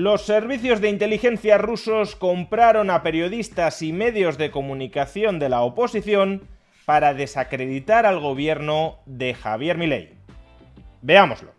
Los servicios de inteligencia rusos compraron a periodistas y medios de comunicación de la oposición para desacreditar al gobierno de Javier Milei. Veámoslo.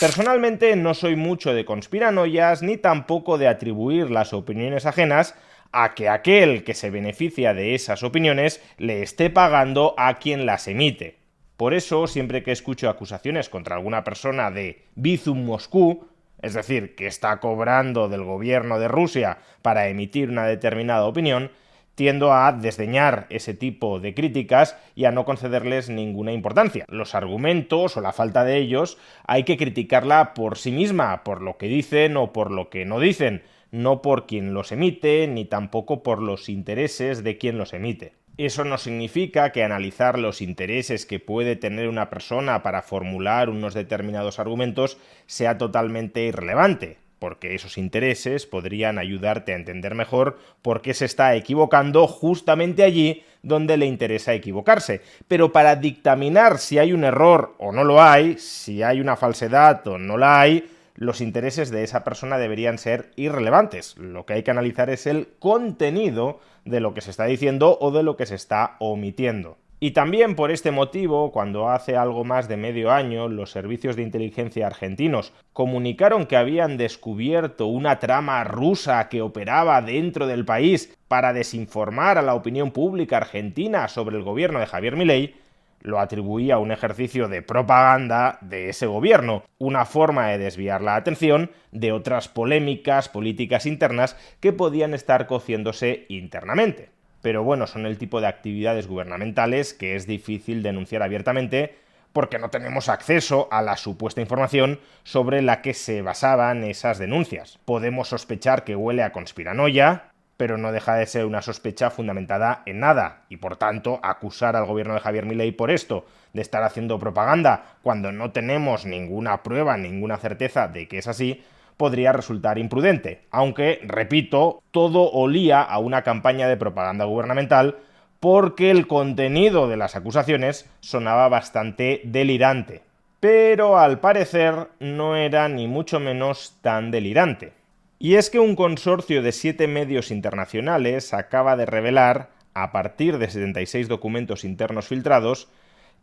Personalmente no soy mucho de conspiranoias ni tampoco de atribuir las opiniones ajenas a que aquel que se beneficia de esas opiniones le esté pagando a quien las emite. Por eso, siempre que escucho acusaciones contra alguna persona de Bizum Moscú, es decir, que está cobrando del gobierno de Rusia para emitir una determinada opinión, tiendo a desdeñar ese tipo de críticas y a no concederles ninguna importancia. Los argumentos o la falta de ellos hay que criticarla por sí misma, por lo que dicen o por lo que no dicen, no por quien los emite ni tampoco por los intereses de quien los emite. Eso no significa que analizar los intereses que puede tener una persona para formular unos determinados argumentos sea totalmente irrelevante, porque esos intereses podrían ayudarte a entender mejor por qué se está equivocando justamente allí donde le interesa equivocarse. Pero para dictaminar si hay un error o no lo hay, si hay una falsedad o no la hay, los intereses de esa persona deberían ser irrelevantes. Lo que hay que analizar es el contenido de lo que se está diciendo o de lo que se está omitiendo. Y también por este motivo, cuando hace algo más de medio año los servicios de inteligencia argentinos comunicaron que habían descubierto una trama rusa que operaba dentro del país para desinformar a la opinión pública argentina sobre el gobierno de Javier Milei, lo atribuía a un ejercicio de propaganda de ese gobierno, una forma de desviar la atención de otras polémicas políticas internas que podían estar cociéndose internamente. Pero bueno, son el tipo de actividades gubernamentales que es difícil denunciar abiertamente porque no tenemos acceso a la supuesta información sobre la que se basaban esas denuncias. Podemos sospechar que huele a conspiranoia, pero no deja de ser una sospecha fundamentada en nada, y por tanto acusar al gobierno de Javier Milei por esto, de estar haciendo propaganda cuando no tenemos ninguna prueba, ninguna certeza de que es así, podría resultar imprudente, aunque, repito, todo olía a una campaña de propaganda gubernamental porque el contenido de las acusaciones sonaba bastante delirante. Pero al parecer no era ni mucho menos tan delirante. Y es que un consorcio de 7 medios internacionales acaba de revelar, a partir de 76 documentos internos filtrados,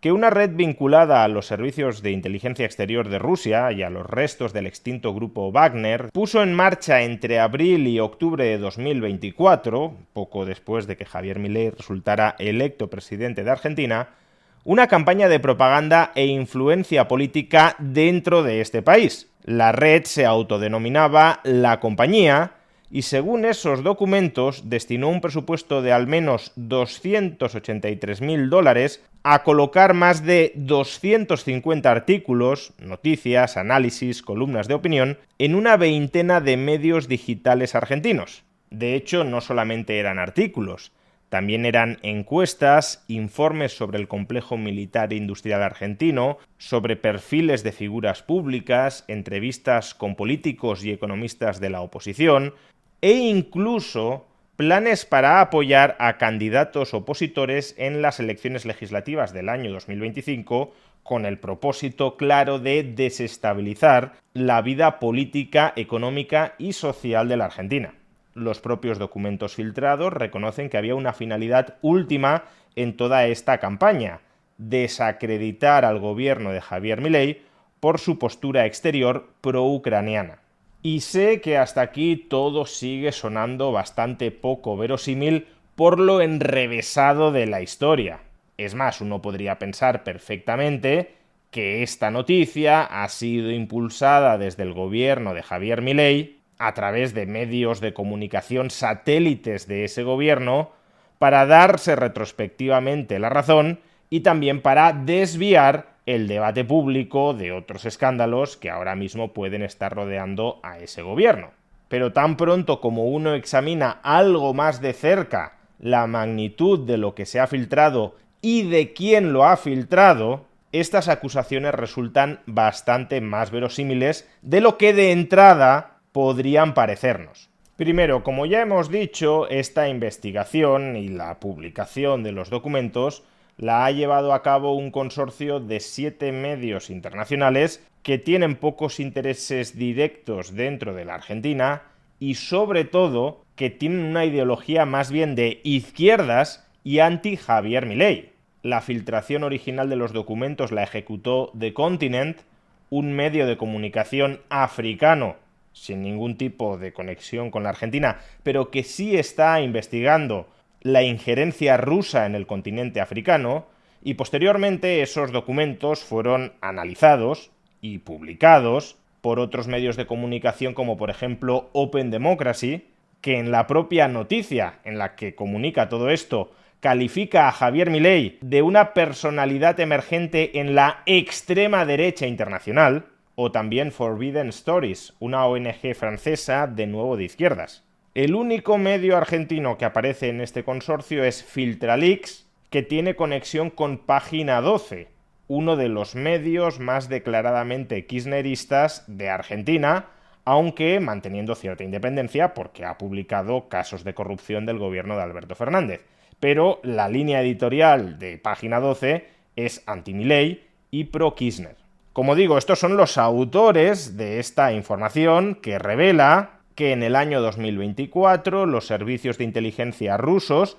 que una red vinculada a los servicios de inteligencia exterior de Rusia y a los restos del extinto grupo Wagner puso en marcha entre abril y octubre de 2024, poco después de que Javier Milei resultara electo presidente de Argentina, una campaña de propaganda e influencia política dentro de este país. La red se autodenominaba La Compañía y, según esos documentos, destinó un presupuesto de al menos $283.000 a colocar más de 250 artículos, noticias, análisis, columnas de opinión, en una veintena de medios digitales argentinos. De hecho, no solamente eran artículos, también eran encuestas, informes sobre el complejo militar e industrial argentino, sobre perfiles de figuras públicas, entrevistas con políticos y economistas de la oposición, e incluso planes para apoyar a candidatos opositores en las elecciones legislativas del año 2025, con el propósito claro de desestabilizar la vida política, económica y social de la Argentina. Los propios documentos filtrados reconocen que había una finalidad última en toda esta campaña: desacreditar al gobierno de Javier Milei por su postura exterior pro-ucraniana. Y sé que hasta aquí todo sigue sonando bastante poco verosímil por lo enrevesado de la historia. Es más, uno podría pensar perfectamente que esta noticia ha sido impulsada desde el gobierno de Javier Milei a través de medios de comunicación satélites de ese gobierno para darse retrospectivamente la razón y también para desviar el debate público de otros escándalos que ahora mismo pueden estar rodeando a ese gobierno. Pero tan pronto como uno examina algo más de cerca la magnitud de lo que se ha filtrado y de quién lo ha filtrado, estas acusaciones resultan bastante más verosímiles de lo que de entrada podrían parecernos. Primero, como ya hemos dicho, esta investigación y la publicación de los documentos la ha llevado a cabo un consorcio de 7 medios internacionales que tienen pocos intereses directos dentro de la Argentina y, sobre todo, que tienen una ideología más bien de izquierdas y anti-Javier Milei. La filtración original de los documentos la ejecutó The Continent, un medio de comunicación africano sin ningún tipo de conexión con la Argentina, pero que sí está investigando la injerencia rusa en el continente africano, y posteriormente esos documentos fueron analizados y publicados por otros medios de comunicación como por ejemplo Open Democracy, que en la propia noticia en la que comunica todo esto califica a Javier Milei de una personalidad emergente en la extrema derecha internacional, o también Forbidden Stories, una ONG francesa de nuevo de izquierdas. El único medio argentino que aparece en este consorcio es Filtraleaks, que tiene conexión con Página 12, uno de los medios más declaradamente kirchneristas de Argentina, aunque manteniendo cierta independencia porque ha publicado casos de corrupción del gobierno de Alberto Fernández. Pero la línea editorial de Página 12 es anti-Milei y pro-Kirchner. Como digo, estos son los autores de esta información que revela que en el año 2024 los servicios de inteligencia rusos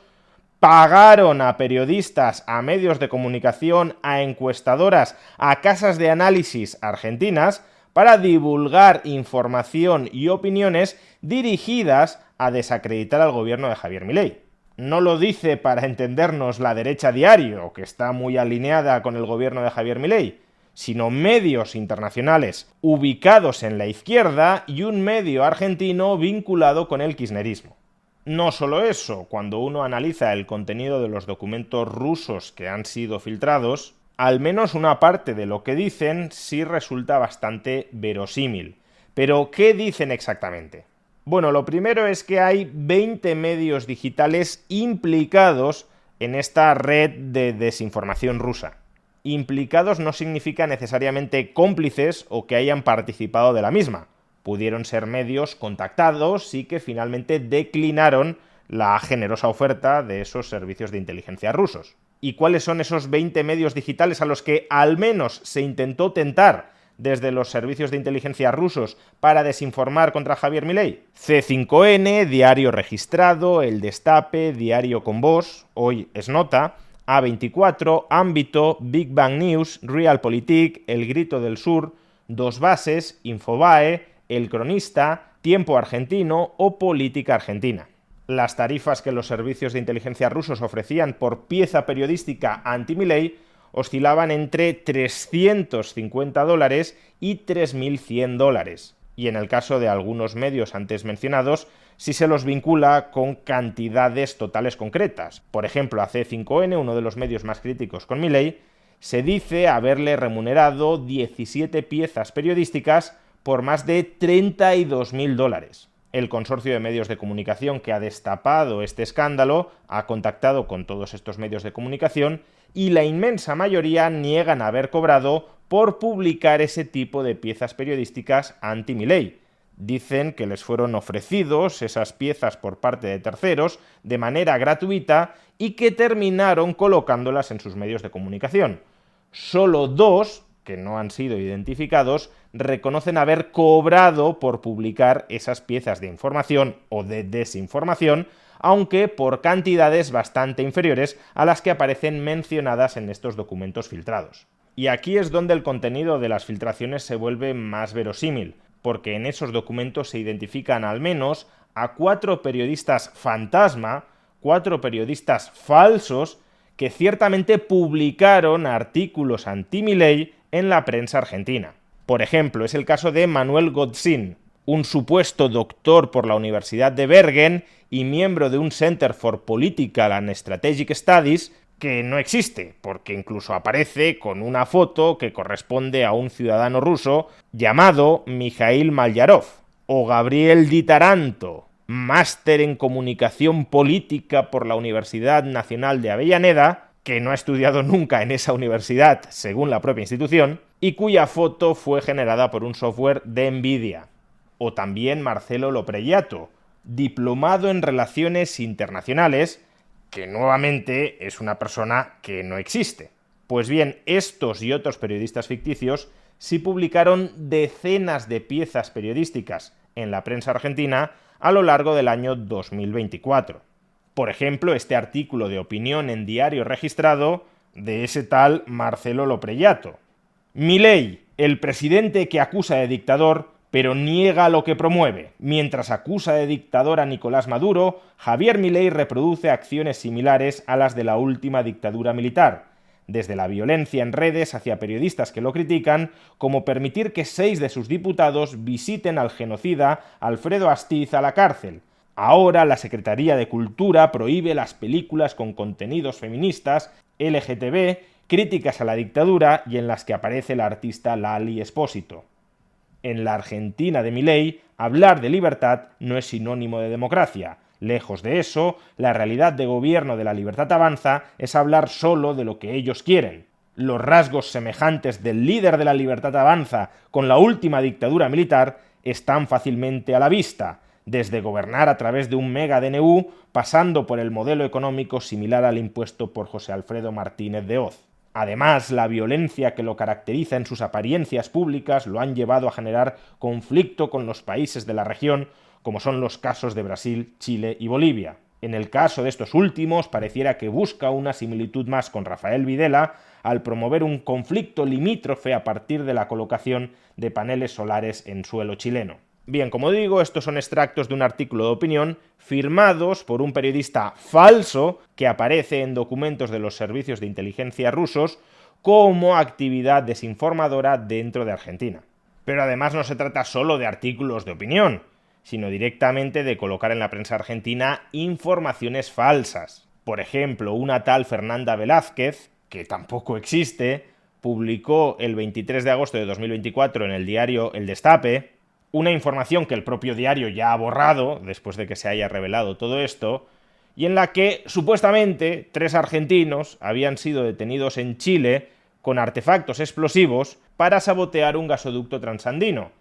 pagaron a periodistas, a medios de comunicación, a encuestadoras, a casas de análisis argentinas para divulgar información y opiniones dirigidas a desacreditar al gobierno de Javier Milei. No lo dice para entendernos la derecha diario, que está muy alineada con el gobierno de Javier Milei, sino medios internacionales ubicados en la izquierda y un medio argentino vinculado con el kirchnerismo. No solo eso, cuando uno analiza el contenido de los documentos rusos que han sido filtrados, al menos una parte de lo que dicen sí resulta bastante verosímil. Pero, ¿qué dicen exactamente? Bueno, lo primero es que hay 20 medios digitales implicados en esta red de desinformación rusa. Implicados no significa necesariamente cómplices o que hayan participado de la misma. Pudieron ser medios contactados y que finalmente declinaron la generosa oferta de esos servicios de inteligencia rusos. ¿Y cuáles son esos 20 medios digitales a los que al menos se intentó tentar desde los servicios de inteligencia rusos para desinformar contra Javier Milei? C5N, Diario Registrado, El Destape, Diario con Voz, hoy es Nota, A24, Ámbito, Big Bang News, Realpolitik, El Grito del Sur, Dos Bases, Infobae, El Cronista, Tiempo Argentino o Política Argentina. Las tarifas que los servicios de inteligencia rusos ofrecían por pieza periodística anti-Milei oscilaban entre $350 y $3.100. Y en el caso de algunos medios antes mencionados, sí se los vincula con cantidades totales concretas. Por ejemplo, a C5N, uno de los medios más críticos con Milei, se dice haberle remunerado 17 piezas periodísticas por más de $32.000. El consorcio de medios de comunicación que ha destapado este escándalo ha contactado con todos estos medios de comunicación y la inmensa mayoría niegan haber cobrado por publicar ese tipo de piezas periodísticas anti-Milei. Dicen que les fueron ofrecidos esas piezas por parte de terceros de manera gratuita y que terminaron colocándolas en sus medios de comunicación. Solo 2, que no han sido identificados, reconocen haber cobrado por publicar esas piezas de información o de desinformación, aunque por cantidades bastante inferiores a las que aparecen mencionadas en estos documentos filtrados. Y aquí es donde el contenido de las filtraciones se vuelve más verosímil, porque en esos documentos se identifican al menos a 4 periodistas fantasma, 4 periodistas falsos, que ciertamente publicaron artículos anti-Milei en la prensa argentina. Por ejemplo, es el caso de Manuel Gotzin, un supuesto doctor por la Universidad de Bergen y miembro de un Center for Political and Strategic Studies que no existe, porque incluso aparece con una foto que corresponde a un ciudadano ruso llamado Mikhail Malyarov, o Gabriel Di Taranto, máster en comunicación política por la Universidad Nacional de Avellaneda, que no ha estudiado nunca en esa universidad, según la propia institución, y cuya foto fue generada por un software de Nvidia. O también Marcelo Lopreyato, diplomado en Relaciones Internacionales, que nuevamente es una persona que no existe. Pues bien, estos y otros periodistas ficticios sí publicaron decenas de piezas periodísticas en la prensa argentina a lo largo del año 2024. Por ejemplo, este artículo de opinión en Diario Registrado de ese tal Marcelo Lopreyato. Milei, el presidente que acusa de dictador, pero niega lo que promueve. Mientras acusa de dictador a Nicolás Maduro, Javier Milei reproduce acciones similares a las de la última dictadura militar, desde la violencia en redes hacia periodistas que lo critican, como permitir que 6 de sus diputados visiten al genocida Alfredo Astiz a la cárcel. Ahora la Secretaría de Cultura prohíbe las películas con contenidos feministas, LGTB, críticas a la dictadura y en las que aparece la artista Lali Espósito. En la Argentina de Milei, hablar de libertad no es sinónimo de democracia. Lejos de eso, la realidad de gobierno de la Libertad Avanza es hablar solo de lo que ellos quieren. Los rasgos semejantes del líder de la Libertad Avanza con la última dictadura militar están fácilmente a la vista, desde gobernar a través de un mega DNU, pasando por el modelo económico similar al impuesto por José Alfredo Martínez de Hoz. Además, la violencia que lo caracteriza en sus apariencias públicas lo han llevado a generar conflicto con los países de la región, como son los casos de Brasil, Chile y Bolivia. En el caso de estos últimos, pareciera que busca una similitud más con Rafael Videla al promover un conflicto limítrofe a partir de la colocación de paneles solares en suelo chileno. Bien, como digo, estos son extractos de un artículo de opinión firmados por un periodista falso que aparece en documentos de los servicios de inteligencia rusos como actividad desinformadora dentro de Argentina. Pero además no se trata solo de artículos de opinión, sino directamente de colocar en la prensa argentina informaciones falsas. Por ejemplo, una tal Fernanda Velázquez, que tampoco existe, publicó el 23 de agosto de 2024 en el diario El Destape una información que el propio diario ya ha borrado después de que se haya revelado todo esto, y en la que supuestamente 3 argentinos habían sido detenidos en Chile con artefactos explosivos para sabotear un gasoducto transandino.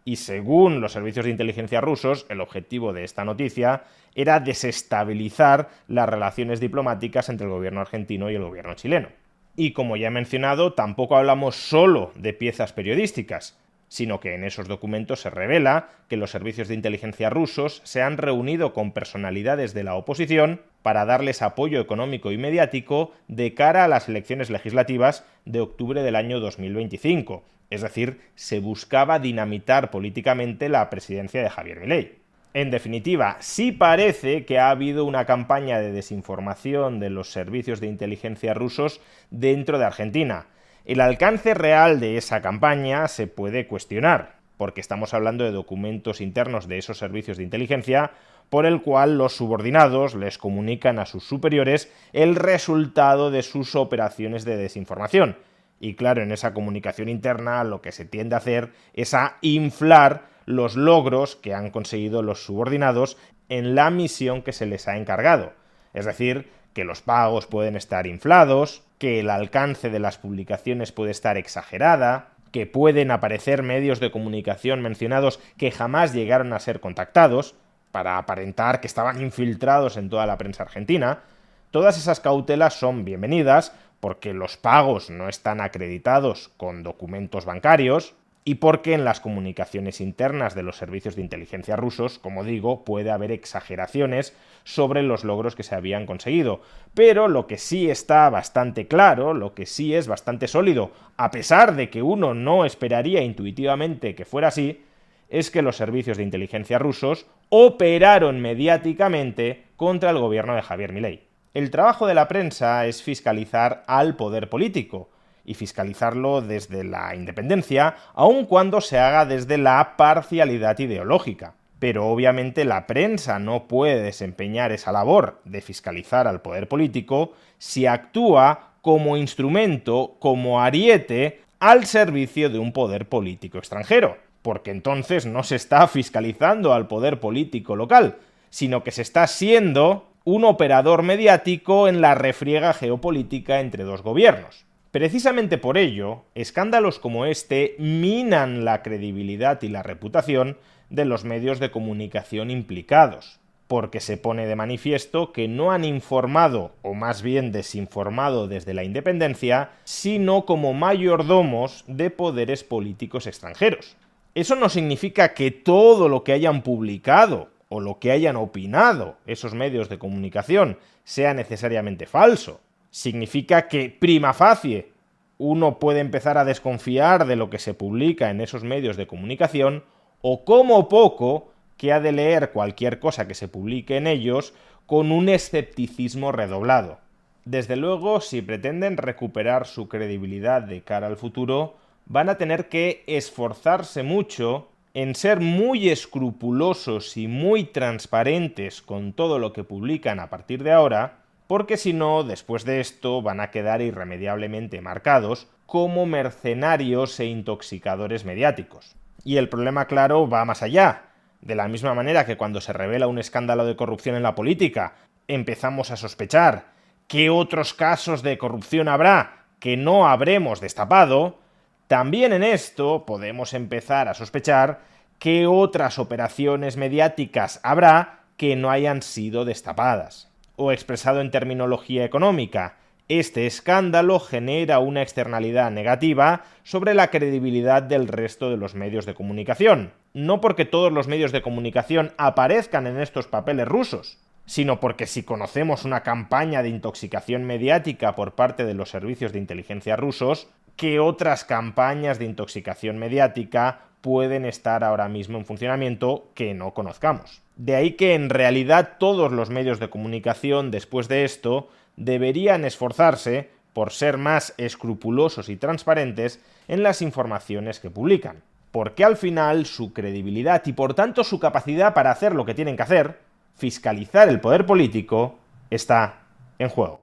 Y según los servicios de inteligencia rusos, el objetivo de esta noticia era desestabilizar las relaciones diplomáticas entre el gobierno argentino y el gobierno chileno. Y como ya he mencionado, tampoco hablamos solo de piezas periodísticas, sino que en esos documentos se revela que los servicios de inteligencia rusos se han reunido con personalidades de la oposición para darles apoyo económico y mediático de cara a las elecciones legislativas de octubre del año 2025. Es decir, se buscaba dinamitar políticamente la presidencia de Javier Milei. En definitiva, sí parece que ha habido una campaña de desinformación de los servicios de inteligencia rusos dentro de Argentina. El alcance real de esa campaña se puede cuestionar, porque estamos hablando de documentos internos de esos servicios de inteligencia, por el cual los subordinados les comunican a sus superiores el resultado de sus operaciones de desinformación. Y claro, en esa comunicación interna lo que se tiende a hacer es a inflar los logros que han conseguido los subordinados en la misión que se les ha encargado. Es decir, que los pagos pueden estar inflados, que el alcance de las publicaciones puede estar exagerada, que pueden aparecer medios de comunicación mencionados que jamás llegaron a ser contactados, para aparentar que estaban infiltrados en toda la prensa argentina. Todas esas cautelas son bienvenidas porque los pagos no están acreditados con documentos bancarios y porque en las comunicaciones internas de los servicios de inteligencia rusos, como digo, puede haber exageraciones sobre los logros que se habían conseguido. Pero lo que sí está bastante claro, lo que sí es bastante sólido, a pesar de que uno no esperaría intuitivamente que fuera así, es que los servicios de inteligencia rusos operaron mediáticamente contra el gobierno de Javier Milei. El trabajo de la prensa es fiscalizar al poder político, y fiscalizarlo desde la independencia, aun cuando se haga desde la parcialidad ideológica. Pero obviamente la prensa no puede desempeñar esa labor de fiscalizar al poder político si actúa como instrumento, como ariete, al servicio de un poder político extranjero, porque entonces no se está fiscalizando al poder político local, sino que se está siendo un operador mediático en la refriega geopolítica entre dos gobiernos. Precisamente por ello, escándalos como este minan la credibilidad y la reputación de los medios de comunicación implicados. porque se pone de manifiesto que no han informado, o más bien desinformado desde la independencia, sino como mayordomos de poderes políticos extranjeros. Eso no significa que todo lo que hayan publicado o lo que hayan opinado esos medios de comunicación sea necesariamente falso. Significa que prima facie uno puede empezar a desconfiar de lo que se publica en esos medios de comunicación, o como poco que ha de leer cualquier cosa que se publique en ellos con un escepticismo redoblado. Desde luego, si pretenden recuperar su credibilidad de cara al futuro, van a tener que esforzarse mucho en ser muy escrupulosos y muy transparentes con todo lo que publican a partir de ahora, porque si no, después de esto van a quedar irremediablemente marcados como mercenarios e intoxicadores mediáticos. Y el problema, claro, va más allá. De la misma manera que cuando se revela un escándalo de corrupción en la política, empezamos a sospechar qué otros casos de corrupción habrá que no habremos destapado, también en esto podemos empezar a sospechar qué otras operaciones mediáticas habrá que no hayan sido destapadas. O expresado en terminología económica, este escándalo genera una externalidad negativa sobre la credibilidad del resto de los medios de comunicación. No porque todos los medios de comunicación aparezcan en estos papeles rusos, sino porque si conocemos una campaña de intoxicación mediática por parte de los servicios de inteligencia rusos, ¿qué otras campañas de intoxicación mediática pueden estar ahora mismo en funcionamiento que no conozcamos? De ahí que en realidad todos los medios de comunicación después de esto deberían esforzarse por ser más escrupulosos y transparentes en las informaciones que publican, porque al final su credibilidad y por tanto su capacidad para hacer lo que tienen que hacer, fiscalizar el poder político, está en juego.